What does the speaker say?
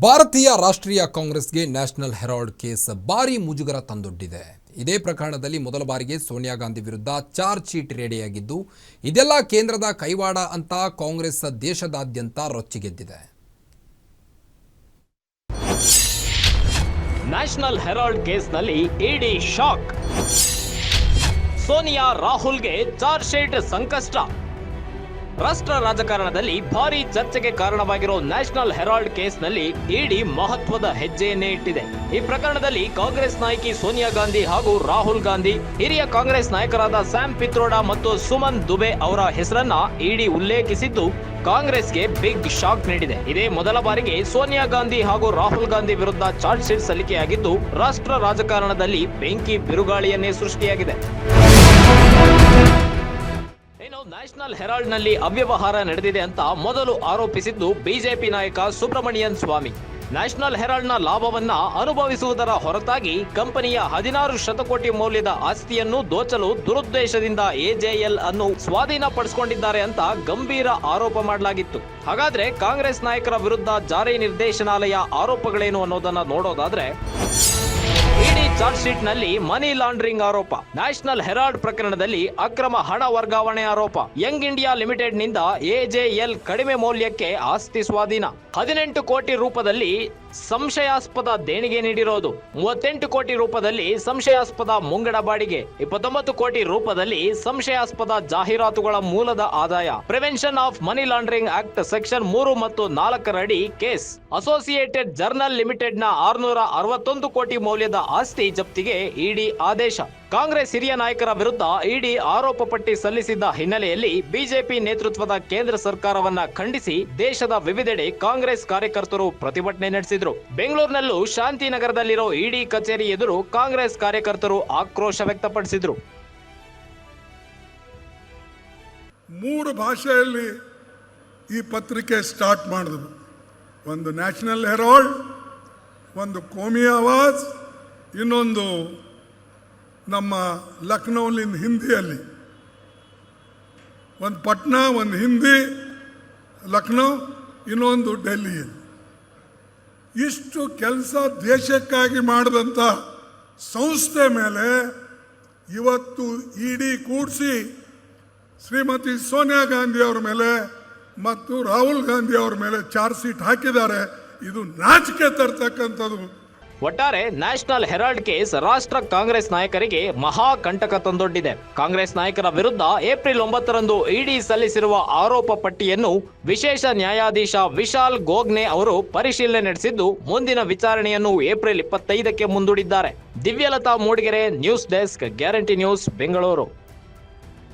ಭಾರತೀಯ ರಾಷ್ಟ್ರೀಯ ಕಾಂಗ್ರೆಸ್ಗೆ ನ್ಯಾಷನಲ್ ಹೆರಾಲ್ಡ್ ಕೇಸ್ ಭಾರಿ ಮುಜುಗರ ತಂದೊಡ್ಡಿದೆ. ಇದೇ ಪ್ರಕರಣದಲ್ಲಿ ಮೊದಲ ಬಾರಿಗೆ ಸೋನಿಯಾ ಗಾಂಧಿ ವಿರುದ್ಧ ಚಾರ್ಜ್ ಶೀಟ್ ರೆಡಿಯಾಗಿದ್ದು, ಇದೆಲ್ಲ ಕೇಂದ್ರದ ಕೈವಾಡ ಅಂತ ಕಾಂಗ್ರೆಸ್ ದೇಶದಾದ್ಯಂತ ರೊಚ್ಚಿಗೆದ್ದಿದೆ. ನ್ಯಾಷನಲ್ ಹೆರಾಲ್ಡ್ ಕೇಸ್ನಲ್ಲಿ ಇಡಿ ಶಾಕ್. ಸೋನಿಯಾ ರಾಹುಲ್ಗೆ ಚಾರ್ಜ್ ಶೀಟ್ ಸಂಕಷ್ಟ. ರಾಷ್ಟ್ರ ರಾಜಕಾರಣದಲ್ಲಿ ಭಾರಿ ಚರ್ಚೆಗೆ ಕಾರಣವಾಗಿರೋ ನ್ಯಾಷನಲ್ ಹೆರಾಲ್ಡ್ ಕೇಸ್ನಲ್ಲಿ ಇಡಿ ಮಹತ್ವದ ಹೆಜ್ಜೆಯನ್ನೇ ಇಟ್ಟಿದೆ. ಈ ಪ್ರಕರಣದಲ್ಲಿ ಕಾಂಗ್ರೆಸ್ ನಾಯಕಿ ಸೋನಿಯಾ ಗಾಂಧಿ ಹಾಗೂ ರಾಹುಲ್ ಗಾಂಧಿ, ಹಿರಿಯ ಕಾಂಗ್ರೆಸ್ ನಾಯಕರಾದ ಸ್ಯಾಮ್ ಪಿತ್ರೋಡಾ ಮತ್ತು ಸುಮನ್ ದುಬೆ ಅವರ ಹೆಸರನ್ನ ಇಡಿ ಉಲ್ಲೇಖಿಸಿದ್ದು ಕಾಂಗ್ರೆಸ್ಗೆ ಬಿಗ್ ಶಾಕ್ ನೀಡಿದೆ. ಇದೇ ಮೊದಲ ಬಾರಿಗೆ ಸೋನಿಯಾ ಗಾಂಧಿ ಹಾಗೂ ರಾಹುಲ್ ಗಾಂಧಿ ವಿರುದ್ಧ ಚಾರ್ಜ್ ಶೀಟ್ ಸಲ್ಲಿಕೆಯಾಗಿದ್ದು, ರಾಷ್ಟ್ರ ರಾಜಕಾರಣದಲ್ಲಿ ಬೆಂಕಿ ಬಿರುಗಾಳಿಯನ್ನೇ ಸೃಷ್ಟಿಯಾಗಿದೆ. ನ್ಯಾಷನಲ್ ಹೆರಾಲ್ಡ್ ನಲ್ಲಿ ಅವ್ಯವಹಾರ ನಡೆದಿದೆ ಅಂತ ಮೊದಲು ಆರೋಪಿಸಿದ್ದು ಬಿಜೆಪಿ ನಾಯಕ ಸುಬ್ರಮಣಿಯನ್ ಸ್ವಾಮಿ. ನ್ಯಾಷನಲ್ ಹೆರಾಲ್ಡ್ ನ ಲಾಭವನ್ನ ಅನುಭವಿಸುವುದರ ಹೊರತಾಗಿ ಕಂಪನಿಯ 16 ಶತಕೋಟಿ ಮೌಲ್ಯದ ಆಸ್ತಿಯನ್ನು ದೋಚಲು ದುರುದ್ದೇಶದಿಂದ ಎಜೆಎಲ್ ಅನ್ನು ಸ್ವಾಧೀನಪಡಿಸಿಕೊಂಡಿದ್ದಾರೆ ಅಂತ ಗಂಭೀರ ಆರೋಪ ಮಾಡಲಾಗಿತ್ತು. ಹಾಗಾದ್ರೆ ಕಾಂಗ್ರೆಸ್ ನಾಯಕರ ವಿರುದ್ಧ ಜಾರಿ ನಿರ್ದೇಶನಾಲಯ ಆರೋಪಗಳೇನು ಅನ್ನೋದನ್ನ ನೋಡೋದಾದ್ರೆ, ಇಡಿ ಚಾರ್ಜ್ ಶೀಟ್ ನಲ್ಲಿ ಮನಿ ಲಾಂಡ್ರಿಂಗ್ ಆರೋಪ, ನ್ಯಾಷನಲ್ ಹೆರಾಲ್ಡ್ ಪ್ರಕರಣದಲ್ಲಿ ಅಕ್ರಮ ಹಣ ವರ್ಗಾವಣೆ ಆರೋಪ, ಯಂಗ್ ಇಂಡಿಯಾ ಲಿಮಿಟೆಡ್ ನಿಂದ ಎಜೆಎಲ್ ಕಡಿಮೆ ಮೌಲ್ಯಕ್ಕೆ ಆಸ್ತಿ ಸ್ವಾಧೀನ, 18 ಕೋಟಿ ರೂಪದಲ್ಲಿ ಸಂಶಯಾಸ್ಪದ ದೇಣಿಗೆ ನೀಡಿರೋದು, 38 ಕೋಟಿ ರೂಪದಲ್ಲಿ ಸಂಶಯಾಸ್ಪದ ಮುಂಗಡ ಬಾಡಿಗೆ, 29 ಕೋಟಿ ರೂಪದಲ್ಲಿ ಸಂಶಯಾಸ್ಪದ ಜಾಹೀರಾತುಗಳ ಮೂಲದ ಆದಾಯ, prevention of money laundering act section 3 ಮತ್ತು 4 ಅಡಿ ಕೇಸ್, ಅಸೋಸಿಯೇಟೆಡ್ ಜರ್ನಲ್ ಲಿಮಿಟೆಡ್ ನ 661 ಕೋಟಿ ಮೌಲ್ಯದ ಆಸ್ತಿ ಜಪ್ತಿಗೆ ಇಡಿ ಆದೇಶ. ಕಾಂಗ್ರೆಸ್ ಹಿರಿಯ ನಾಯಕರ ವಿರುದ್ಧ ಇಡಿ ಆರೋಪ ಪಟ್ಟಿ ಸಲ್ಲಿಸಿದ್ದ ಹಿನ್ನೆಲೆಯಲ್ಲಿ ಬಿಜೆಪಿ ನೇತೃತ್ವದ ಕೇಂದ್ರ ಸರ್ಕಾರವನ್ನ ಖಂಡಿಸಿ ದೇಶದ ವಿವಿಧೆಡೆ ಕಾಂಗ್ರೆಸ್ ಕಾರ್ಯಕರ್ತರು ಪ್ರತಿಭಟನೆ ನಡೆಸಿದರು. ಬೆಂಗಳೂರಿನಲ್ಲೂ ಶಾಂತಿನಗರದಲ್ಲಿರೋ ಇಡಿ ಕಚೇರಿ ಎದುರು ಕಾಂಗ್ರೆಸ್ ಕಾರ್ಯಕರ್ತರು ಆಕ್ರೋಶ ವ್ಯಕ್ತಪಡಿಸಿದರು. 3 ಭಾಷೆಯಲ್ಲಿ ಈ ಪತ್ರಿಕೆ ಸ್ಟಾರ್ಟ್ ಮಾಡಿದ್ರು. ಒಂದು ನ್ಯಾಷನಲ್ ಹೆರಾಲ್ಡ್, ಒಂದು ಕೋಮಿ ಆವಾಜ್, ಇನ್ನೊಂದು ನಮ್ಮ ಲಕ್ನೋಲಿನ ಹಿಂದಿಯಲ್ಲಿ, ಒಂದು ಪಟ್ನಾ, ಒಂದು ಹಿಂದಿ ಲಕ್ನೋ, ಇನ್ನೊಂದು ಡೆಲ್ಲಿಯಲ್ಲಿ. ಇಷ್ಟು ಕೆಲಸ ದೇಶಕ್ಕಾಗಿ ಮಾಡಿದಂಥ ಸಂಸ್ಥೆ ಮೇಲೆ ಇವತ್ತು ಇಡಿ ಕೂಡಿಸಿ ಶ್ರೀಮತಿ ಸೋನಿಯಾ ಗಾಂಧಿ ಅವರ ಮೇಲೆ ಮತ್ತು ರಾಹುಲ್ ಗಾಂಧಿ ಅವರ ಮೇಲೆ ಚಾರ್ಜ್ ಶೀಟ್ ಹಾಕಿದ್ದಾರೆ. ಇದು ನಾಚಿಕೆ ತರ್ತಕ್ಕಂಥದ್ದು. ಒಟ್ಟಾರೆ ನ್ಯಾಷನಲ್ ಹೆರಾಲ್ಡ್ ಕೇಸ್ ರಾಷ್ಟ್ರ ಕಾಂಗ್ರೆಸ್ ನಾಯಕರಿಗೆ ಮಹಾ ಕಂಟಕ ತಂದೊಡ್ಡಿದೆ. ಕಾಂಗ್ರೆಸ್ ನಾಯಕರ ವಿರುದ್ಧ ಏಪ್ರಿಲ್ 9ರಂದು ಇಡಿ ಸಲ್ಲಿಸಿರುವ ಆರೋಪ ಪಟ್ಟಿಯನ್ನು ವಿಶೇಷ ನ್ಯಾಯಾಧೀಶ ವಿಶಾಲ್ ಗೋಗ್ನೆ ಅವರು ಪರಿಶೀಲನೆ ನಡೆಸಿದ್ದು, ಮುಂದಿನ ವಿಚಾರಣೆಯನ್ನು ಏಪ್ರಿಲ್ 25ಕ್ಕೆ ಮುಂದೂಡಿದ್ದಾರೆ. Divyalatha Mudigere, news desk, Guarantee News, Bengaluru.